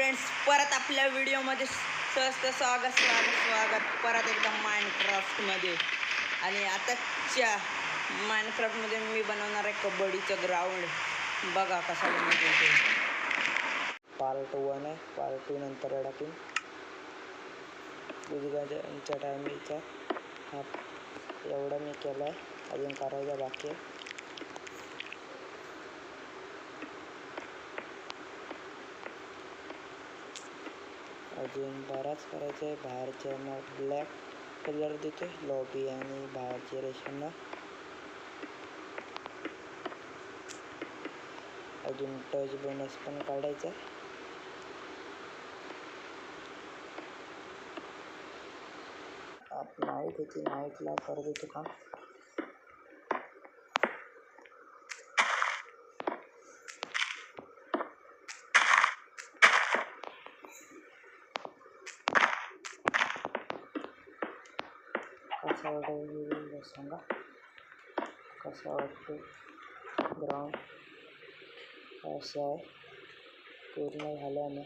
Friends, परत आपल्या व्हिडिओमध्ये सहज स्वागत परत एकदम माइनक्राफ्टमध्ये. आणि आताच्या माइनक्राफ्टमध्ये मी बनवणार आहे कबड्डीचं ग्राउंड. बघा कसा बनवतो ते. पार्ट 1 आहे, पार्ट 2 नंतर टाकीन. गुजरातच्या टायमिंगचा हा एवढा मी केला आहे, अजून करायचा बाकी आहे. अजून बराच करायचं आहे. बाहेरच्या ब्लॅक कलर देतो लॉबी आणि बाहेरच्या रेषांना. अजून टच बोनस पण काढायचा. नाईट होती, नाईटला कर देतो काम. कसा वाटतं सांगा, कसा वाटतो ग्राउंड. असं आहे, पूर्ण झालं ना.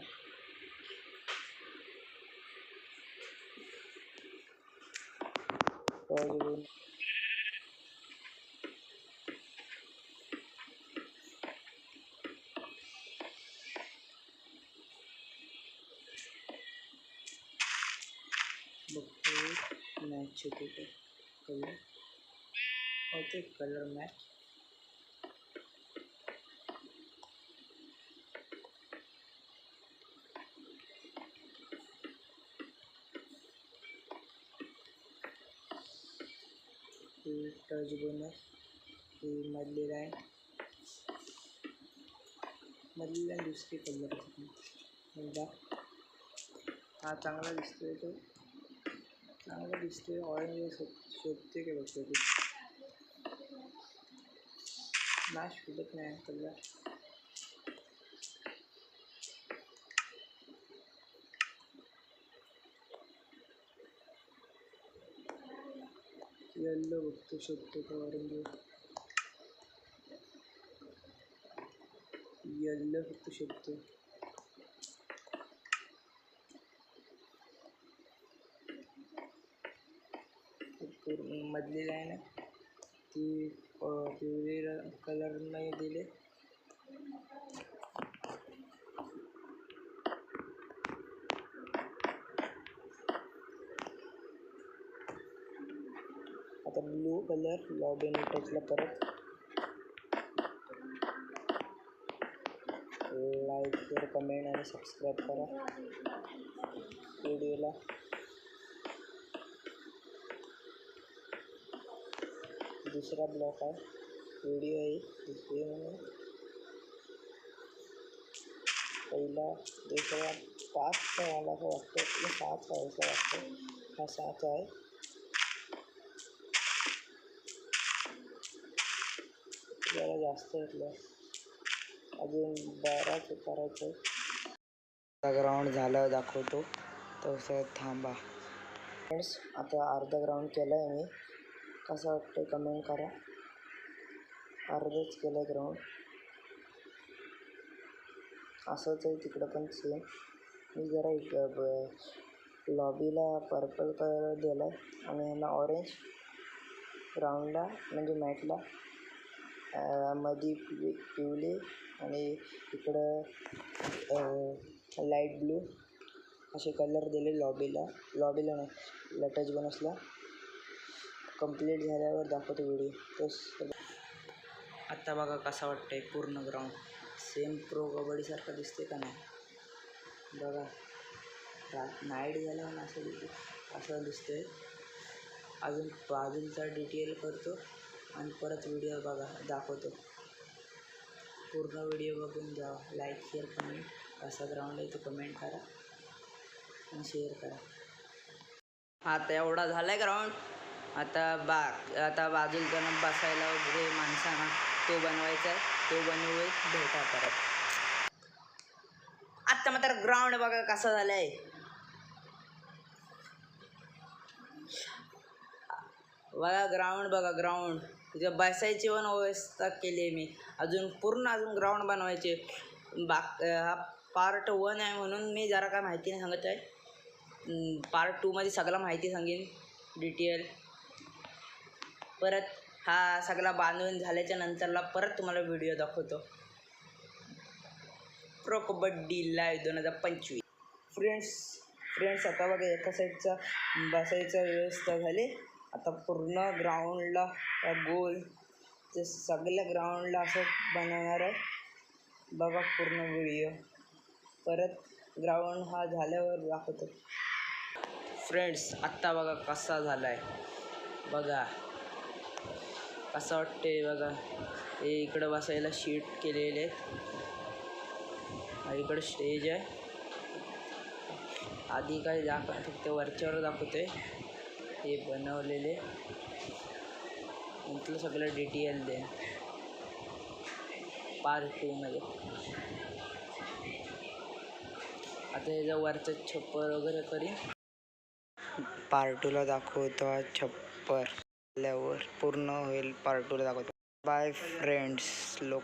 बघतो मॅच होते कलर होते, कलर मॅच. टच बोनस ही मधली लाईन, मधली लाईन दुसरी कलर एकदा. हा चांगला दिसतोय, तो चांगला दिसतोय. ऑरेंज शोधते का बघतो ते, मॅच फुटत नाही कलर. येल्लो बघतो, शोधतो का ऑरेंज. येल्लो फक्त शोधतो. मधली लाईन आहे ती पिवळी कलर नाही दिले. आता ब्लू कलर लॉबी टचला. परत लाईक शेअर कमेंट आणि सबस्क्राईब करा व्हिडिओला. दुसरा ब्लॉक आहे, व्हिडिओ आहे दुसरी म्हणून. पहिला दुसरा 5 मला असं वाटतं, 7 आहे असं वाटतं. हा 7 आहे. जरा जास्त घेतलं, अजून बराच करायचं आहे. ग्राउंड झालं दाखवतो, तसं थांबा. फ्रेंड्स, आता अर्धा ग्राउंड केलं आहे मी. कसं वाटतं कमेंट करा. अर्धच केलं ग्राउंड. असंच आहे तिकडं पण सेम. मी जरा लॉबीला पर्पल कलर दिला आहे आणि ह्याला ऑरेंज. ग्राउंडला म्हणजे मॅटला मध्ये पिवळे आणि इकडं लाईट ब्लू असे कलर दिले लॉबीला. नाही, टच बोनसला. कंप्लीट झाल्यावर दाखवतो व्हिडिओ. तोच आत्ता बघा कसा वाटतंय पूर्ण ग्राउंड. सेम प्रो कबड्डीसारखं दिसते का नाही बघा. नाईट झाल्यावर असं दिसतंय. अजून बाजूचा डिटेल करतो आणि परत व्हिडिओ बघा दाखवतो. पूर्ण व्हिडिओ बघून जावा. Like share comment. असा ग्राउंड आहे तो कमेंट करा आणि शेअर करा. आता एवढा झाला आहे ग्राउंड. आता बाजूला बसायला वगैरे माणसांना तो बनवायचा आहे. तो बनवून भेटा परत. आता मात्र ग्राउंड बघा कसा झाला आहे. बघा ग्राउंड, बघा ग्राउंड. तिथे बसायची पण व्यवस्था केली आहे मी. अजून पूर्ण ग्राउंड बनवायचे. हा पार्ट 1 आहे म्हणून मी जरा काय माहिती नाही सांगत आहे. पार्ट 2मध्ये सगळं माहिती सांगेन डिटेल. परत हा सगळा बांधून झाल्याच्या नंतरला परत तुम्हाला व्हिडिओ दाखवतो. Pro kabaddi live 2025. फ्रेंड्स आता बघा एका साईडचा बसायचा व्यवस्था झाली. आता पूर्ण ग्राउंडला गोल ते सगळ्या ग्राउंडला असं बनवणार आहे. बघा पूर्ण व्हिडिओ. परत ग्राउंड हा झाल्यावर दाखवतो. फ्रेंड्स आत्ता बघा कसा झाला आहे. बघा कसं वाटते बघा. हे इकडं बसायला शीट केलेले आहेत. इकडं स्टेज आहे. आधी काय फक्त वरच्यावर दाखवतोय. हे बनवलेले म्हटलं सगळं डिटेल दे पार्ट 2मध्ये. आता याचं वरचं छप्पर वगैरे करीन. पार्ट 2ला दाखवतो. छप्पर आल्यावर पूर्ण होईल. पार्ट 2ला दाखवतो. Bye friends. लोक